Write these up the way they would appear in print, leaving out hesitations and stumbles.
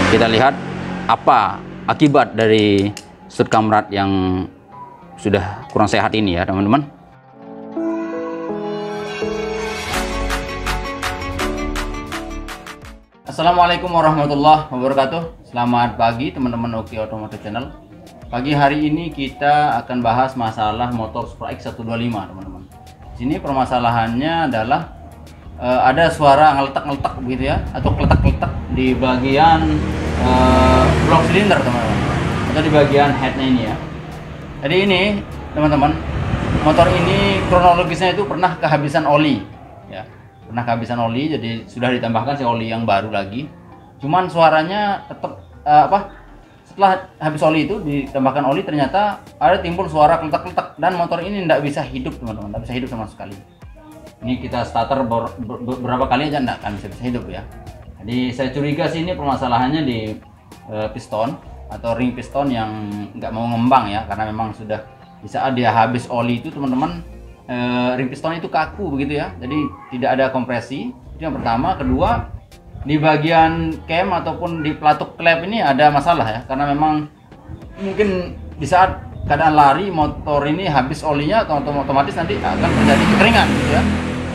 Kita lihat apa akibat dari stud kamrat yang sudah kurang sehat ini ya teman-teman. Assalamualaikum warahmatullahi wabarakatuh. Selamat pagi teman-teman Oki Automotive Channel. Pagi hari ini kita akan bahas masalah motor Supra X 125 teman-teman. Di sini permasalahannya adalah ada suara ngeletak-ngeletak begitu ya, atau kletak-kletak di bagian blok silinder teman-teman, atau di bagian headnya ini ya. Jadi ini teman-teman, motor ini kronologisnya itu pernah kehabisan oli ya, pernah kehabisan oli, jadi sudah ditambahkan si oli yang baru lagi. Cuman suaranya tetap setelah habis oli itu ditambahkan oli, ternyata ada timbul suara kletak-kletak dan motor ini tidak bisa hidup teman-teman, tidak bisa hidup sama sekali. Ini kita starter beberapa kali aja tidak akan bisa hidup ya. Jadi saya curiga sih ini permasalahannya di piston atau ring piston yang nggak mau ngembang ya, karena memang sudah di saat dia habis oli itu teman-teman, ring piston itu kaku begitu ya, jadi tidak ada kompresi. Itu yang pertama. Kedua, di bagian cam ataupun di pelatuk klep ini ada masalah ya, karena memang mungkin di saat keadaan lari motor ini habis olinya, atau otomatis nanti akan terjadi kekeringan gitu ya.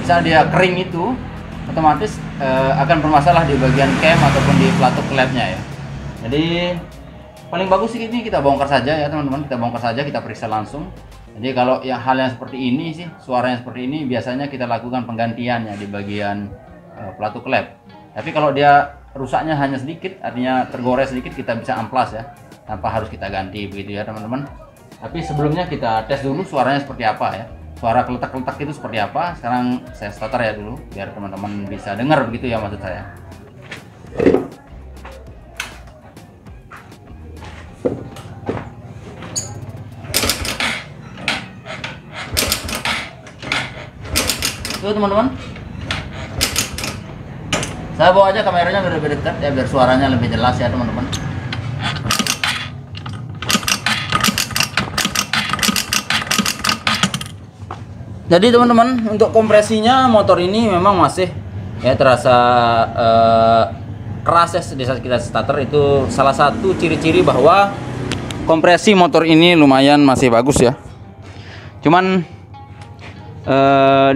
Saat dia kering itu otomatis akan bermasalah di bagian cam ataupun di pelatuk klepnya ya. Jadi paling bagus sih ini kita bongkar saja ya teman-teman, kita bongkar saja, kita periksa langsung. Jadi kalau yang hal yang seperti ini sih, suara yang seperti ini biasanya kita lakukan penggantiannya di bagian pelatuk klep. Tapi kalau dia rusaknya hanya sedikit, artinya tergores sedikit, kita bisa amplas ya, tanpa harus kita ganti begitu ya teman-teman. Tapi sebelumnya kita tes dulu suaranya seperti apa ya, suara keletak-keletak itu seperti apa. Sekarang saya starter ya dulu, biar teman-teman bisa dengar begitu ya maksud saya. Tuh teman-teman, saya bawa aja kameranya lebih dekat ya, biar suaranya lebih jelas ya teman-teman. Jadi teman-teman, untuk kompresinya motor ini memang masih ya terasa keras ya di saat kita starter. Itu salah satu ciri-ciri bahwa kompresi motor ini lumayan masih bagus ya. Cuman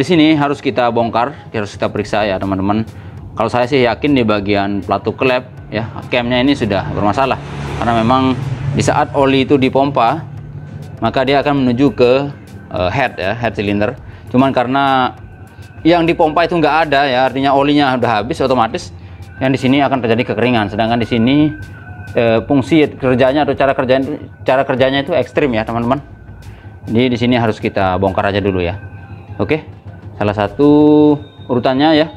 di sini harus kita bongkar, harus kita periksa ya teman-teman. Kalau saya sih yakin di bagian pelatuk klep ya, camnya ini sudah bermasalah, karena memang di saat oli itu dipompa maka dia akan menuju ke head ya, head cylinder. Cuman karena yang dipompa itu nggak ada ya, artinya olinya udah habis, otomatis yang di sini akan terjadi kekeringan. Sedangkan di sini fungsi kerjanya atau cara kerjanya itu ekstrim ya teman-teman. Jadi di sini harus kita bongkar aja dulu ya. Oke, salah satu urutannya ya,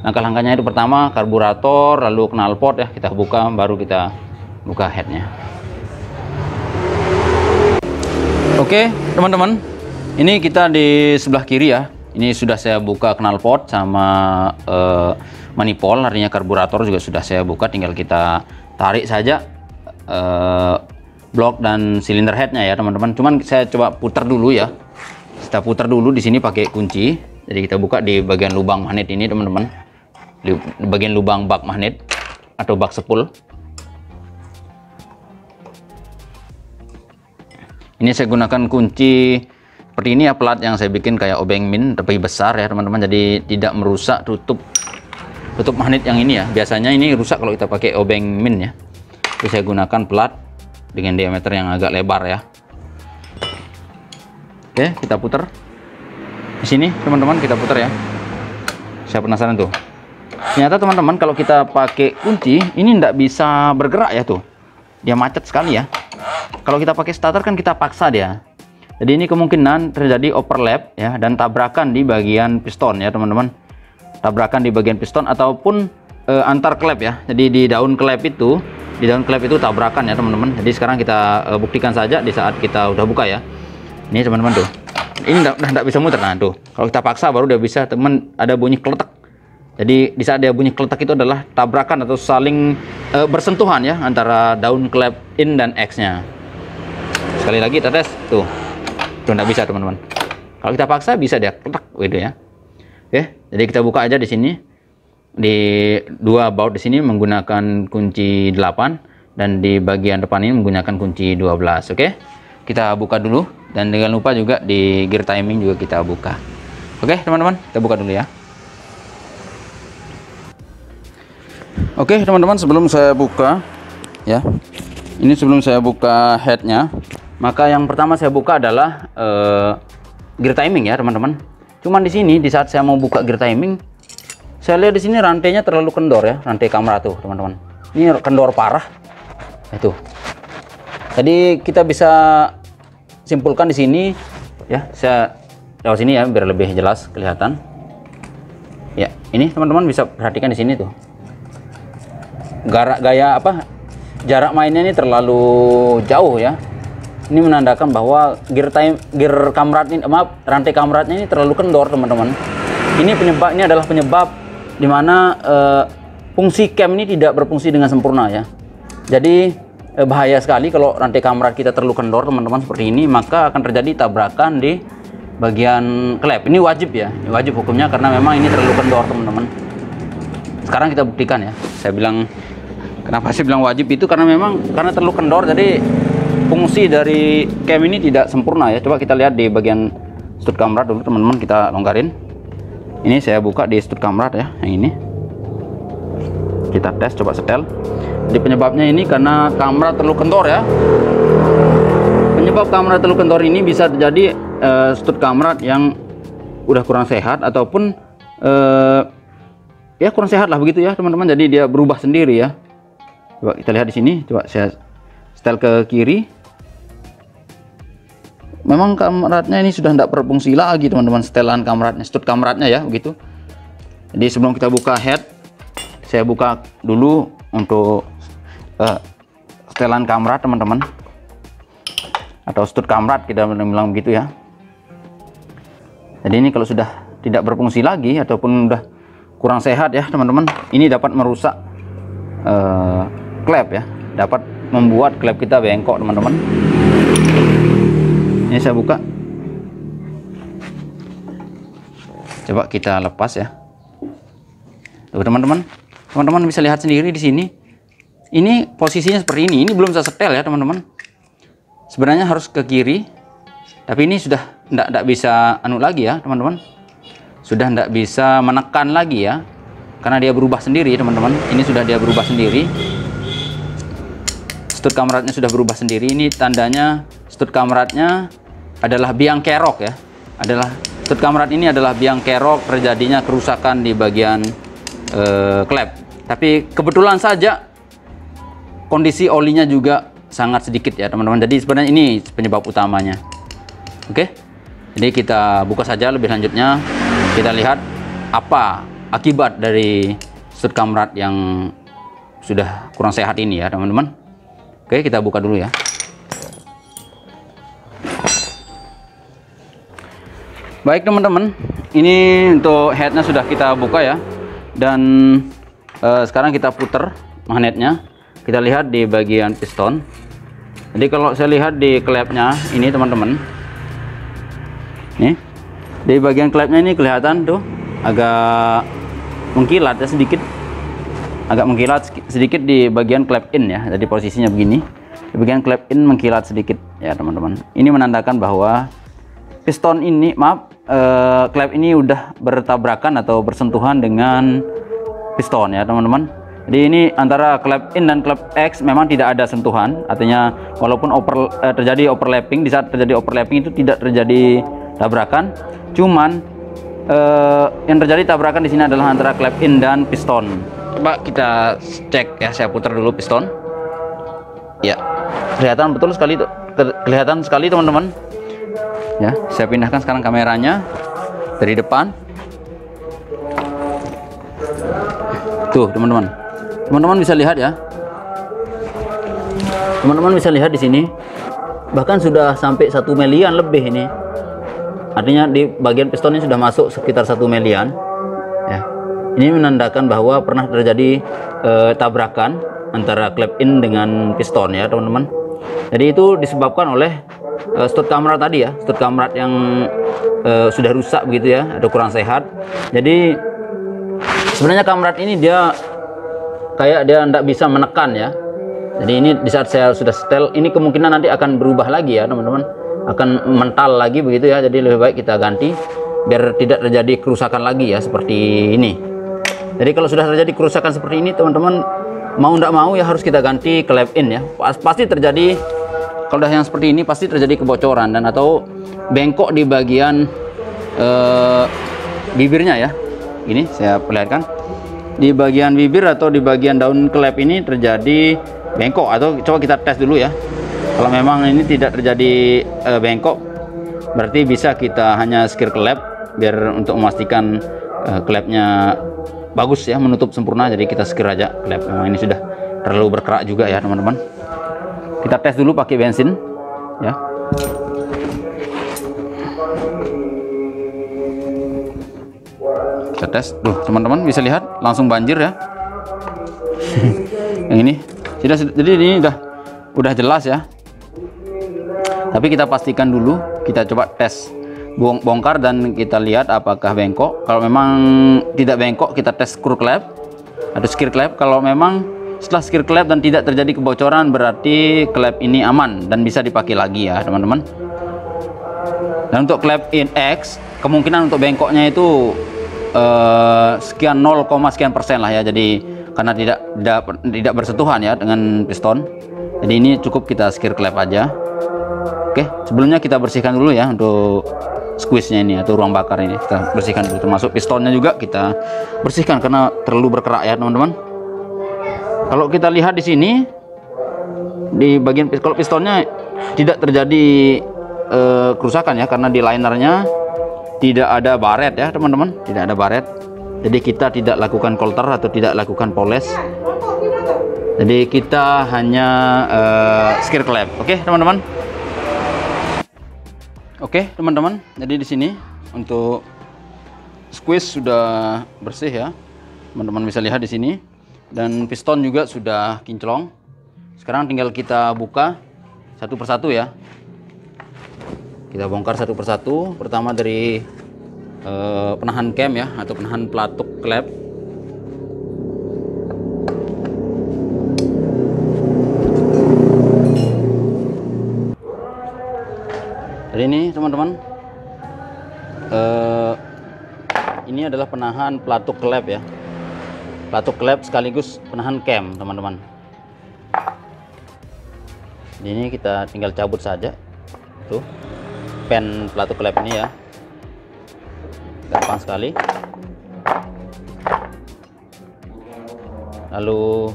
langkah-langkahnya itu pertama karburator, lalu knalpot ya, kita buka, baru kita buka headnya. Oke teman-teman, ini kita di sebelah kiri ya. Ini sudah saya buka knalpot sama manifold, artinya karburator juga sudah saya buka. Tinggal kita tarik saja blok dan silinder headnya ya teman-teman. Cuman saya coba putar dulu ya. Kita putar dulu di sini pakai kunci. Jadi kita buka di bagian lubang magnet ini teman-teman, di bagian lubang bak magnet atau bak sepul. Ini saya gunakan kunci seperti ini ya, plat yang saya bikin kayak obeng min tapi besar ya teman-teman, jadi tidak merusak tutup magnet yang ini ya. Biasanya ini rusak kalau kita pakai obeng min ya. Jadi saya gunakan plat dengan diameter yang agak lebar ya. Oke, kita putar di sini teman-teman, kita putar ya. Saya penasaran tuh, ternyata teman-teman kalau kita pakai kunci ini tidak bisa bergerak ya, tuh dia macet sekali ya. Kalau kita pakai starter kan kita paksa dia. Jadi ini kemungkinan terjadi overlap ya, dan tabrakan di bagian piston ya teman-teman, tabrakan di bagian piston ataupun antar klep ya. Jadi di daun klep itu tabrakan ya teman-teman. Jadi sekarang kita buktikan saja di saat kita udah buka ya. Ini teman-teman tuh, ini udah nggak bisa muter. Nah tuh, kalau kita paksa baru udah bisa teman, ada bunyi keletak. Jadi di saat dia bunyi keletak itu adalah tabrakan atau saling bersentuhan ya antara daun klep in dan X nya. Sekali lagi kita tes tuh nggak bisa teman-teman. Kalau kita paksa bisa dia keletak gitu ya. Oke, jadi kita buka aja di sini. di dua baut di sini menggunakan kunci 8 dan di bagian depan ini menggunakan kunci 12. Oke, kita buka dulu dan jangan lupa juga di gear timing juga kita buka. Oke teman-teman, kita buka dulu ya. Oke teman-teman, sebelum saya buka ya, ini sebelum saya buka headnya, maka yang pertama saya buka adalah gear timing ya teman-teman. Cuman di sini di saat saya mau buka gear timing, saya lihat di sini rantainya terlalu kendor ya, rantai kamera tuh teman-teman. Ini kendor parah. Itu. Jadi kita bisa simpulkan di sini ya, saya lewat sini ya biar lebih jelas kelihatan. Ya, ini teman-teman bisa perhatikan di sini tuh. Jarak mainnya ini terlalu jauh ya. Ini menandakan bahwa gear kamrat ini, rantai kamratnya ini terlalu kendor teman-teman. Ini adalah penyebab dimana fungsi cam ini tidak berfungsi dengan sempurna ya. Jadi bahaya sekali kalau rantai kamrat kita terlalu kendor teman-teman seperti ini, maka akan terjadi tabrakan di bagian klep. Ini wajib ya, ini wajib hukumnya karena memang ini terlalu kendor teman-teman. Sekarang kita buktikan ya. Saya bilang, kenapa saya bilang wajib itu karena memang karena terlalu kendor, jadi fungsi dari cam ini tidak sempurna ya. Coba kita lihat di bagian stud kamrat dulu teman-teman, kita longgarin. Ini saya buka di stud kamrat ya, yang ini kita tes, coba setel. Jadi penyebabnya ini karena kamera terlalu kendor ya. Penyebab kamera terlalu kendor ini bisa terjadi stud kamrat yang udah kurang sehat ataupun ya kurang sehat lah begitu ya teman-teman. Jadi dia berubah sendiri ya. Coba kita lihat di sini, coba saya setel ke kiri. Memang kamratnya ini sudah tidak berfungsi lagi teman-teman, setelan kamratnya, stud kamratnya ya begitu. Jadi sebelum kita buka head, saya buka dulu untuk setelan kamrat teman-teman, atau stud kamrat kita bilang begitu ya. Jadi ini kalau sudah tidak berfungsi lagi ataupun sudah kurang sehat ya teman-teman, ini dapat merusak klep ya, dapat membuat klep kita bengkok teman-teman. Ini saya buka, coba kita lepas ya. Tuh teman-teman, teman-teman bisa lihat sendiri di sini. Ini posisinya seperti ini. Ini belum saya setel ya teman-teman. Sebenarnya harus ke kiri, tapi ini sudah tidak bisa anu lagi ya teman-teman. Sudah tidak bisa menekan lagi ya, karena dia berubah sendiri teman-teman. Ini sudah dia berubah sendiri. Stud kamratnya sudah berubah sendiri. Ini tandanya stud kamratnya adalah biang kerok ya. Stud kamrat ini adalah biang kerok terjadinya kerusakan di bagian klep. Tapi kebetulan saja kondisi olinya juga sangat sedikit ya teman-teman. Jadi sebenarnya ini penyebab utamanya. Oke. Jadi kita buka saja lebih lanjutnya. Kita lihat apa akibat dari stud kamrat yang sudah kurang sehat ini ya teman-teman. Oke, kita buka dulu ya. Baik teman-teman, ini untuk headnya sudah kita buka ya. Dan sekarang kita putar magnetnya. Kita lihat di bagian piston. Jadi kalau saya lihat di klepnya ini teman-teman, nih di bagian klepnya ini kelihatan tuh agak mengkilat ya sedikit, agak mengkilat sedikit di bagian klep in ya. Jadi posisinya begini, di bagian klep in mengkilat sedikit ya teman-teman. Ini menandakan bahwa piston ini, klep ini udah bertabrakan atau bersentuhan dengan piston ya teman-teman. Jadi ini antara klep in dan klep X memang tidak ada sentuhan, artinya walaupun terjadi overlapping, di saat terjadi overlapping itu tidak terjadi tabrakan. Cuman yang terjadi tabrakan di sini adalah antara klep in dan piston. Coba kita cek ya, saya putar dulu piston. Ya, kelihatan betul sekali, kelihatan sekali teman-teman. Ya, saya pindahkan sekarang kameranya dari depan. Tuh teman-teman, teman-teman bisa lihat ya. Teman-teman bisa lihat di sini, bahkan sudah sampai 1 melian lebih ini. Artinya di bagian piston ini sudah masuk sekitar 1 melian. Ya. Ini menandakan bahwa pernah terjadi tabrakan antara klep in dengan piston ya teman-teman. Jadi itu disebabkan oleh stud kamrat tadi ya, stud kamrat yang sudah rusak begitu ya, atau kurang sehat. Jadi Sebenarnya kamrat ini dia kayak dia tidak bisa menekan ya. Jadi ini di saat saya sudah setel, ini kemungkinan nanti akan berubah lagi ya teman-teman, akan mental lagi begitu ya. Jadi lebih baik kita ganti biar tidak terjadi kerusakan lagi ya seperti ini. Jadi kalau sudah terjadi kerusakan seperti ini teman-teman, mau tidak mau ya harus kita ganti klep in ya. Pasti terjadi, kalau udah yang seperti ini pasti terjadi kebocoran dan atau bengkok di bagian bibirnya ya. Ini saya perlihatkan di bagian bibir atau di bagian daun klep ini terjadi bengkok, atau coba kita tes dulu ya. Kalau memang ini tidak terjadi bengkok, berarti bisa kita hanya skir klep biar untuk memastikan klepnya bagus ya, menutup sempurna. Jadi kita skir aja klep, memang ini sudah terlalu berkerak juga ya teman-teman. Kita tes dulu pakai bensin ya. Kita tes tuh teman-teman, bisa lihat langsung banjir ya. Yang ini jadi ini udah jelas ya. Tapi kita pastikan dulu, kita coba tes bongkar dan kita lihat apakah bengkok. Kalau memang tidak bengkok, kita tes screw klep atau skir klep. Kalau memang setelah skir klep dan tidak terjadi kebocoran, berarti klep ini aman dan bisa dipakai lagi ya teman-teman. Dan untuk klep in X, kemungkinan untuk bengkoknya itu sekian 0, sekian persen lah ya. Jadi karena tidak bersentuhan ya dengan piston, jadi ini cukup kita skir klep aja. Oke, sebelumnya kita bersihkan dulu ya untuk squeeze-nya ini atau ruang bakar ini, kita bersihkan dulu, termasuk pistonnya juga kita bersihkan karena terlalu berkerak ya teman-teman. Kalau kita lihat di sini di bagian kalau pistonnya tidak terjadi kerusakan ya, karena di linernya tidak ada baret ya teman-teman, tidak ada baret. Jadi kita tidak lakukan coulter atau tidak lakukan poles. Jadi kita hanya skir klep. Oke teman-teman. Oke teman-teman. Jadi di sini untuk squeeze sudah bersih ya. Teman-teman bisa lihat di sini. Dan piston juga sudah kinclong. Sekarang tinggal kita buka satu persatu ya. Kita bongkar satu persatu. Pertama dari penahan cam ya, atau penahan pelatuk klep. Jadi ini teman-teman, ini adalah penahan pelatuk klep ya, pelatuk klep sekaligus penahan cam teman-teman. Ini kita tinggal cabut saja tuh pen pelatuk klep ini ya, gampang sekali. Lalu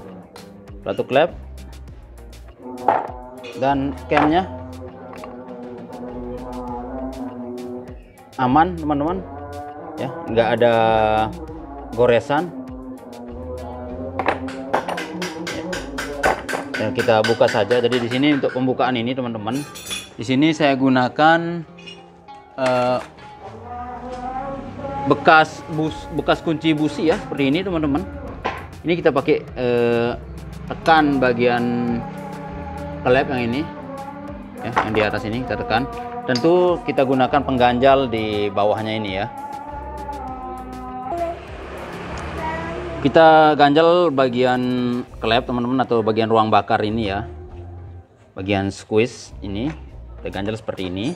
pelatuk klep dan camnya aman teman-teman ya, nggak ada goresan. Dan kita buka saja. Jadi di sini untuk pembukaan ini teman-teman, di sini saya gunakan bekas kunci busi ya, seperti ini teman-teman. Ini kita pakai tekan bagian klep yang ini ya, yang di atas ini kita tekan. Tentu kita gunakan pengganjal di bawahnya ini ya. Kita ganjal bagian klep teman-teman, atau bagian ruang bakar ini ya, bagian squeeze ini kita ganjal seperti ini.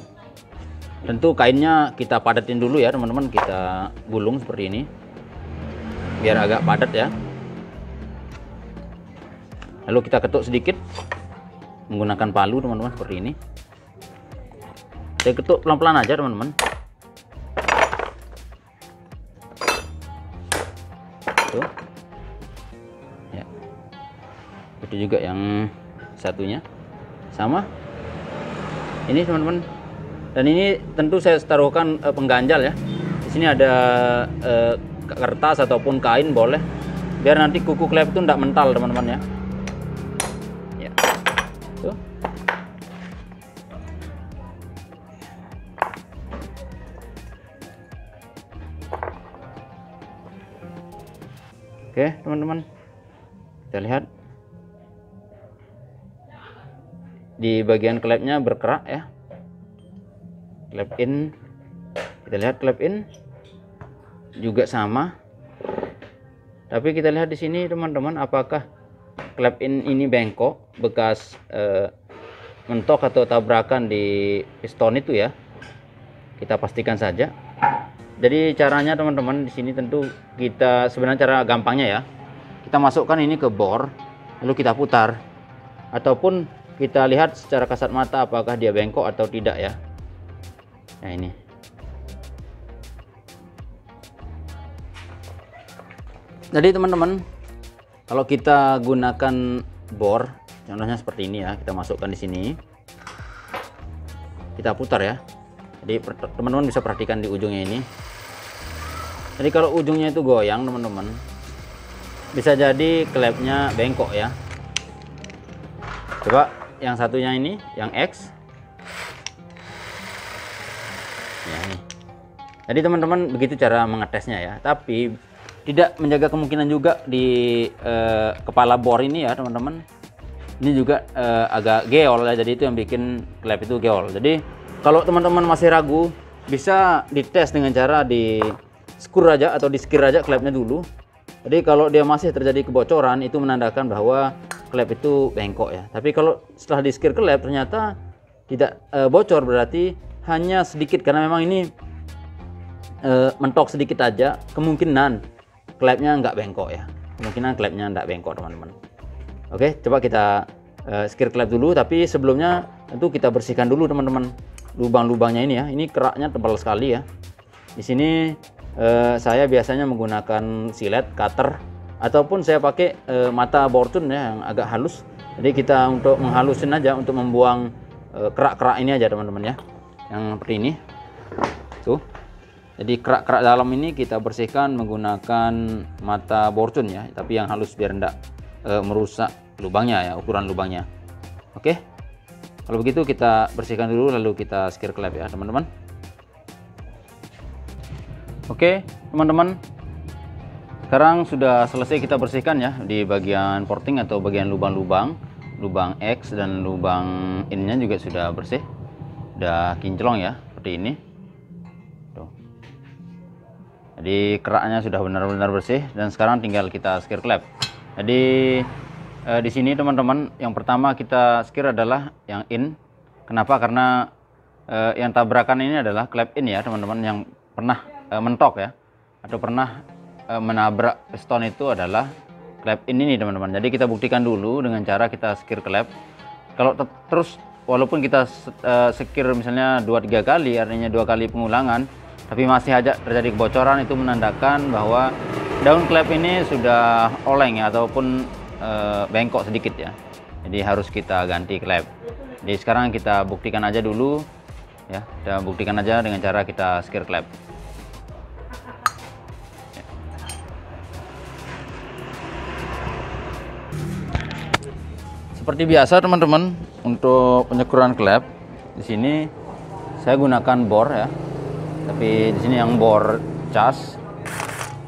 Tentu kainnya kita padatin dulu ya teman-teman, kita gulung seperti ini biar agak padat ya. Lalu kita ketuk sedikit menggunakan palu teman-teman, seperti ini. Saya ketuk pelan-pelan aja teman-teman. Tuh. Ya. Itu juga yang satunya sama. Ini teman-teman. Dan ini tentu saya taruhkan pengganjal ya. Di sini ada kertas ataupun kain boleh, biar nanti kuku klep itu tidak mental teman-teman ya. Ya. Tuh. Oke teman-teman, kita lihat di bagian klepnya berkerak ya, klep in. Kita lihat klep in juga sama Tapi kita lihat di sini teman-teman, apakah klep ini bengkok bekas mentok atau tabrakan di piston itu ya. Kita pastikan saja. Jadi caranya teman-teman di sini tentu kita sebenarnya cara gampangnya ya. Kita masukkan ini ke bor, lalu kita putar. Ataupun kita lihat secara kasat mata apakah dia bengkok atau tidak ya. Nah ini. Jadi teman-teman, kalau kita gunakan bor, contohnya seperti ini ya, kita masukkan di sini. Kita putar ya. Jadi teman-teman bisa perhatikan di ujungnya ini. Jadi kalau ujungnya itu goyang teman-teman, bisa jadi klepnya bengkok ya. Coba yang satunya ini, yang X. Ya, ini. Jadi teman-teman begitu cara mengetesnya ya. Tapi tidak menjaga kemungkinan juga di kepala bor ini ya teman-teman. Ini juga agak geol ya. Jadi itu yang bikin klep itu geol. Jadi kalau teman-teman masih ragu, bisa dites dengan cara di skur aja atau di skir aja klepnya dulu. Jadi kalau dia masih terjadi kebocoran, itu menandakan bahwa klep itu bengkok ya. Tapi kalau setelah di skir klep ternyata tidak bocor, berarti hanya sedikit, karena memang ini mentok sedikit aja, kemungkinan klepnya nggak bengkok ya. Kemungkinan klepnya nggak bengkok teman-teman. Oke, coba kita skir klep dulu, tapi sebelumnya tentu kita bersihkan dulu teman-teman lubang-lubangnya ini ya. Ini keraknya tebal sekali ya. Di sini saya biasanya menggunakan silet, cutter, ataupun saya pakai mata borcun ya yang agak halus. Jadi kita untuk menghalusin aja, untuk membuang kerak-kerak ini aja teman-teman ya, yang seperti ini tuh. Jadi kerak-kerak dalam ini kita bersihkan menggunakan mata borcun ya, tapi yang halus biar enggak merusak lubangnya ya, ukuran lubangnya. Oke, kalau begitu kita bersihkan dulu, lalu kita skir klep ya teman-teman. Oke teman-teman, sekarang sudah selesai kita bersihkan ya di bagian porting atau bagian lubang-lubang, lubang X dan lubang innya juga sudah bersih, udah kinclong ya seperti ini. Tuh. Jadi keraknya sudah benar-benar bersih dan sekarang tinggal kita skir klep. Jadi di sini teman-teman, yang pertama kita skir adalah yang in. Kenapa? Karena yang tabrakan ini adalah klep in ya teman-teman, yang pernah mentok ya atau pernah menabrak piston itu adalah klep in ini teman-teman. Jadi kita buktikan dulu dengan cara kita skir klep. Kalau terus walaupun kita skir misalnya 2-3 kali, artinya 2 kali pengulangan, tapi masih aja terjadi kebocoran, itu menandakan bahwa daun klep ini sudah oleng ya, ataupun bengkok sedikit ya. Jadi harus kita ganti klep. Jadi sekarang kita buktikan aja dulu ya, kita buktikan aja dengan cara kita skir klep. Seperti biasa teman-teman, untuk penyekuran klep di sini saya gunakan bor ya, tapi di sini yang bor cas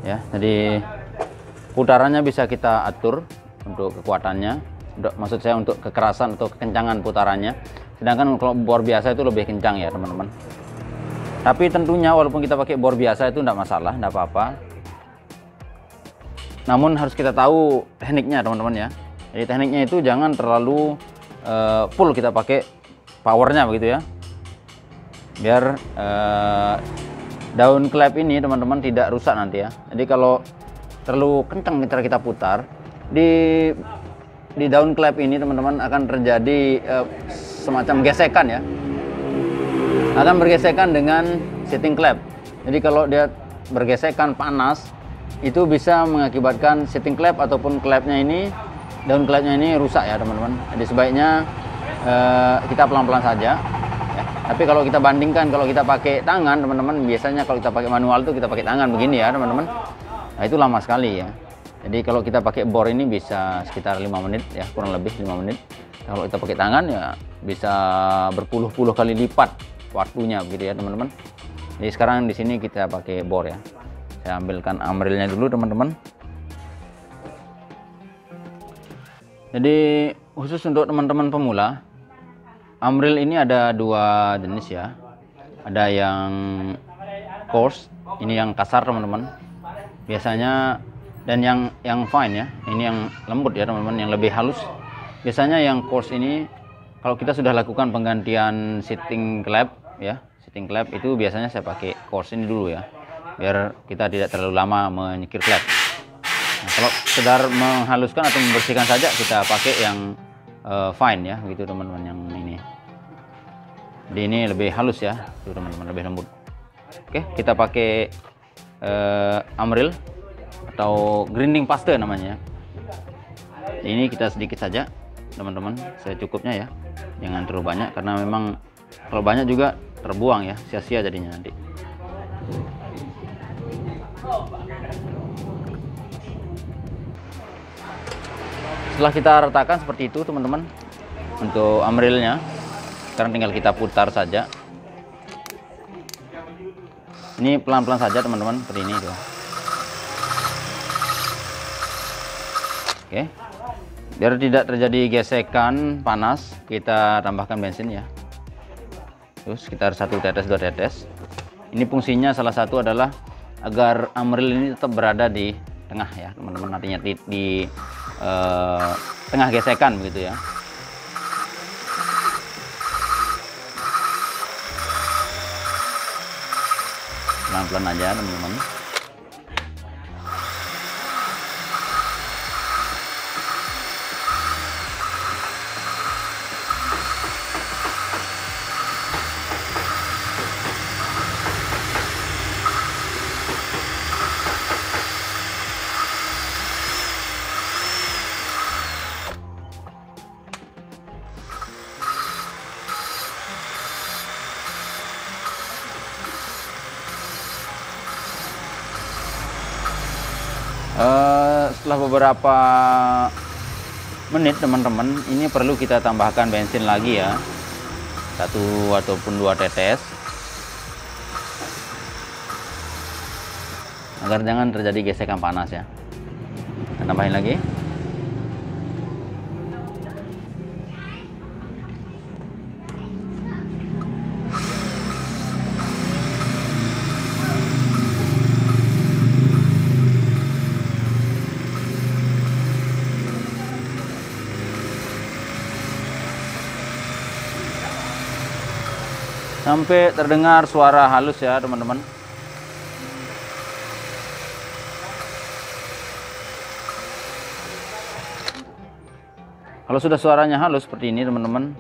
ya. Jadi putarannya bisa kita atur untuk kekuatannya, maksud saya untuk kekerasan atau kekencangan putarannya. Sedangkan kalau bor biasa itu lebih kencang ya teman-teman. Tapi tentunya walaupun kita pakai bor biasa itu tidak masalah, tidak apa-apa. Namun harus kita tahu tekniknya teman-teman ya. Jadi tekniknya itu jangan terlalu full kita pakai powernya begitu ya. Biar daun klep ini teman-teman tidak rusak nanti ya. Jadi kalau terlalu kencang cara kita putar, di daun klep ini teman-teman akan terjadi semacam gesekan ya, akan bergesekan dengan setting klep. Jadi kalau dia bergesekan panas, itu bisa mengakibatkan setting klep ataupun klepnya ini, daun klepnya ini rusak ya teman-teman. Jadi sebaiknya kita pelan-pelan saja ya. Tapi kalau kita bandingkan, kalau kita pakai tangan teman-teman, biasanya kalau kita pakai manual tuh kita pakai tangan begini ya teman-teman. Nah itu lama sekali ya. Jadi kalau kita pakai bor ini bisa sekitar 5 menit ya, kurang lebih 5 menit. Kalau kita pakai tangan ya bisa berpuluh-puluh kali lipat waktunya begitu ya teman-teman. Jadi sekarang di sini kita pakai bor ya. Saya ambilkan amrilnya dulu teman-teman. Jadi khusus untuk teman-teman pemula, amril ini ada 2 jenis ya. Ada yang coarse, ini yang kasar teman-teman. Biasanya dan yang fine ya, ini yang lembut ya teman-teman, yang lebih halus. Biasanya yang coarse ini kalau kita sudah lakukan penggantian seating clamp ya, seating clamp itu biasanya saya pakai coarse ini dulu ya, biar kita tidak terlalu lama menyikir clamp. Nah, kalau sekedar menghaluskan atau membersihkan saja kita pakai yang fine ya, begitu teman-teman, yang ini. Jadi ini lebih halus ya, tuh teman-teman, lebih lembut. Oke, kita pakai Amril atau grinding paste namanya. Ini kita sedikit saja teman-teman, secukupnya ya, jangan terlalu banyak karena memang kalau banyak juga terbuang ya, sia-sia jadinya nanti. Setelah kita ratakan seperti itu teman-teman untuk Amrilnya, sekarang tinggal kita putar saja. Ini pelan-pelan saja teman-teman, seperti ini tuh. Oke, biar tidak terjadi gesekan panas, kita tambahkan bensin ya. Terus sekitar 1 tetes 2 tetes. Ini fungsinya salah satu adalah agar Amril ini tetap berada di tengah ya teman-teman, artinya di tengah gesekan begitu ya. Pelan-pelan aja teman-teman. Setelah beberapa menit teman-teman, ini perlu kita tambahkan bensin lagi ya, 1 ataupun 2 tetes, agar jangan terjadi gesekan panas ya. Kita tambahin lagi. Sampai terdengar suara halus ya teman-teman. Kalau sudah suaranya halus seperti ini teman-teman,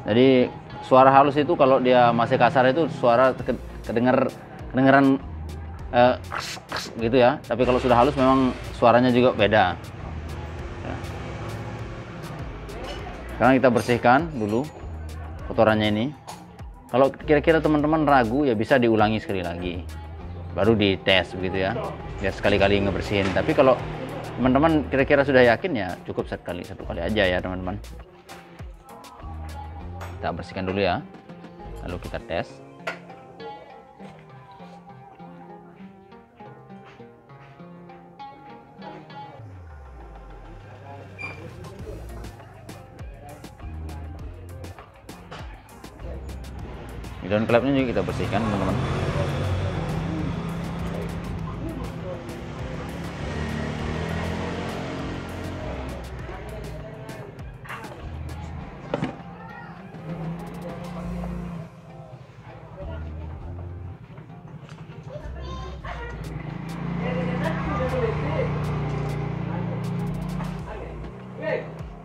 jadi suara halus itu kalau dia masih kasar itu suara kedengeran gitu ya, tapi kalau sudah halus memang suaranya juga beda ya. Sekarang kita bersihkan dulu kotorannya ini. Kalau kira-kira teman-teman ragu ya bisa diulangi sekali lagi, baru dites begitu ya, biar sekali-kali ngebersihin. Tapi kalau teman-teman kira-kira sudah yakin ya cukup satu kali aja ya teman-teman. Kita bersihkan dulu ya, lalu kita tes. Daun klepnya juga kita bersihkan teman-teman.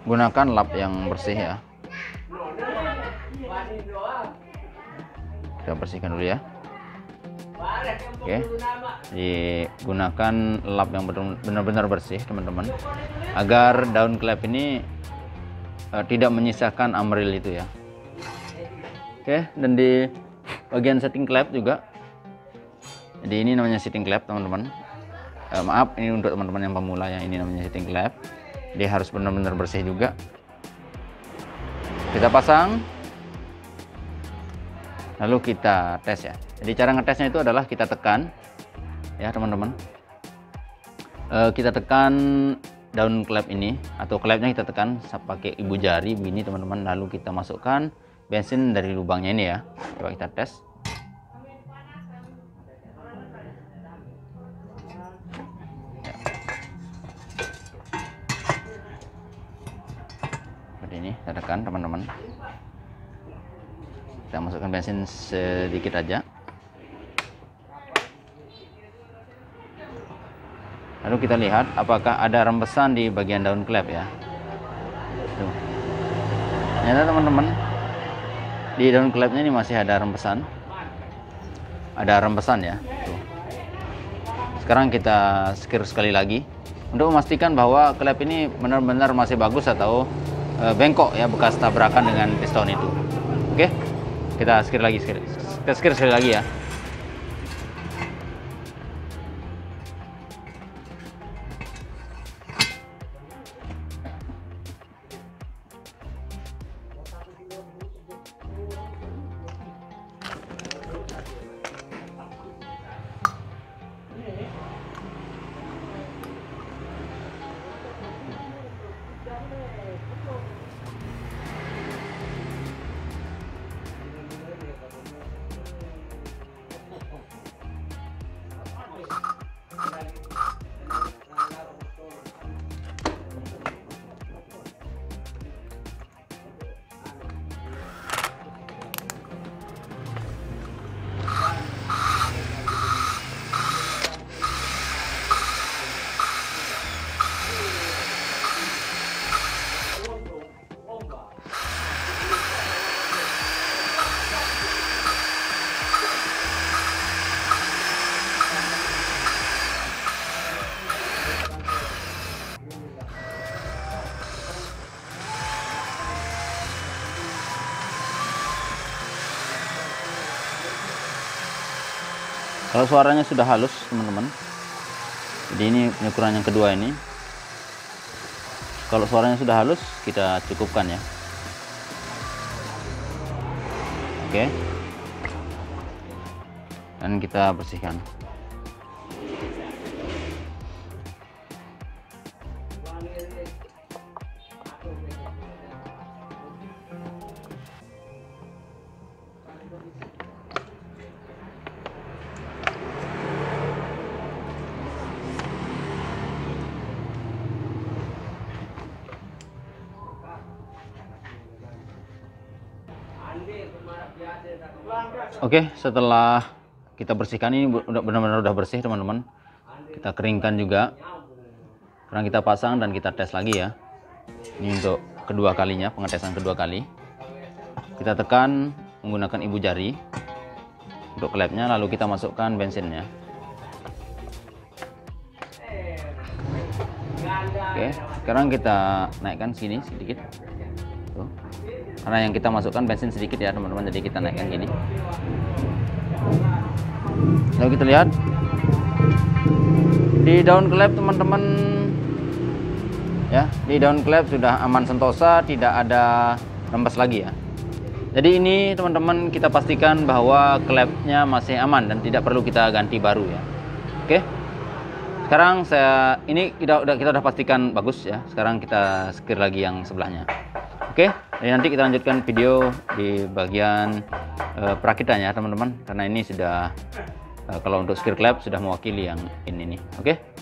Gunakan lap yang bersih ya. Kita bersihkan dulu ya. Oke, digunakan lap yang benar-benar bersih teman-teman, agar daun klep ini tidak menyisakan Amril itu ya. Oke, dan di bagian setting klep juga, jadi ini namanya setting klep teman-teman. Maaf, ini untuk teman-teman yang pemula ya, ini namanya setting klep. Dia harus benar-benar bersih juga. Kita pasang, lalu kita tes ya. Jadi cara ngetesnya itu adalah kita tekan ya teman-teman. Kita tekan daun klep ini, atau klepnya kita tekan pakai ibu jari begini teman-teman. Lalu kita masukkan bensin dari lubangnya ini ya. Coba kita tes. seperti ini. Kita tekan teman-teman. Kita masukkan bensin sedikit aja. Lalu kita lihat apakah ada rembesan di bagian daun klep ya. Tuh. Ternyata teman-teman, di daun klepnya ini masih ada rembesan. Ada rembesan ya. Tuh. Sekarang kita skir sekali lagi untuk memastikan bahwa klep ini benar-benar masih bagus atau bengkok ya, bekas tabrakan dengan piston itu. Oke, kita skir lagi, kita skir sekali lagi ya. Kalau suaranya sudah halus teman-teman, jadi ini ukuran yang kedua ini. Kalau suaranya sudah halus, kita cukupkan ya. Oke, dan kita bersihkan. Oke, setelah kita bersihkan ini benar-benar udah bersih teman-teman. Kita keringkan juga. Sekarang kita pasang dan kita tes lagi ya. Ini untuk kedua kalinya, pengetesan kedua kali. Kita tekan menggunakan ibu jari untuk klepnya, lalu kita masukkan bensinnya. Oke, sekarang kita naikkan sini sedikit. Tuh. Karena yang kita masukkan bensin sedikit ya teman-teman, jadi kita naikkan gini. Lalu kita lihat di daun klep teman-teman ya, di daun klep sudah aman sentosa, tidak ada rembes lagi ya. Jadi ini teman-teman kita pastikan bahwa klepnya masih aman dan tidak perlu kita ganti baru ya. Oke, sekarang kita udah pastikan bagus ya. Sekarang kita skir lagi yang sebelahnya. Oke, jadi nanti kita lanjutkan video di bagian perakitan ya teman-teman, karena ini sudah kalau untuk skir klep sudah mewakili yang ini nih. Oke.